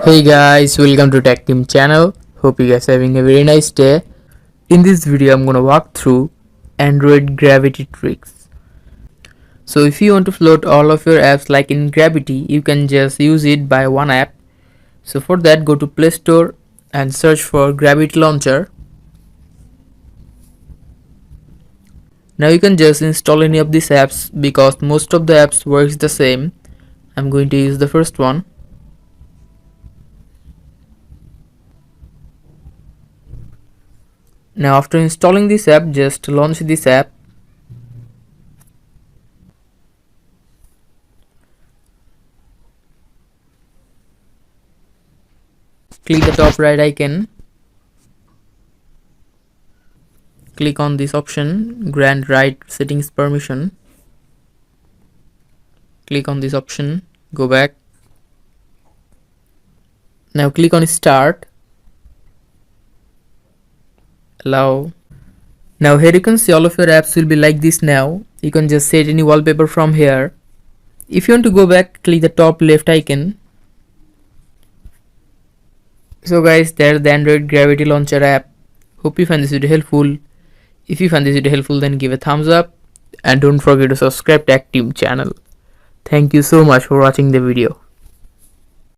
Hey guys, welcome to Tech Team channel. Hope you guys are having a very nice day. In this video I'm gonna walk through Android gravity tricks. So if you want to float all of your apps like in Gravity, you can just use it by one app. So for that, go to Play Store and search for Gravity Launcher. Now you can just install any of these apps because most of the apps works the same. I'm going to use the first one. Now after installing this app, just launch this app. Click the top right icon. Click on this option, grant write settings permission. Click on this option, go back. Now click on start. Allow. Now here you can see all of your apps will be like this now. You can just set any wallpaper from here. If you want to go back, click the top left icon. So guys, there's the Android Gravity Launcher app. Hope you find this video helpful. If you find this video helpful, then give a thumbs up and don't forget to subscribe to Tech Team channel. Thank you so much for watching the video.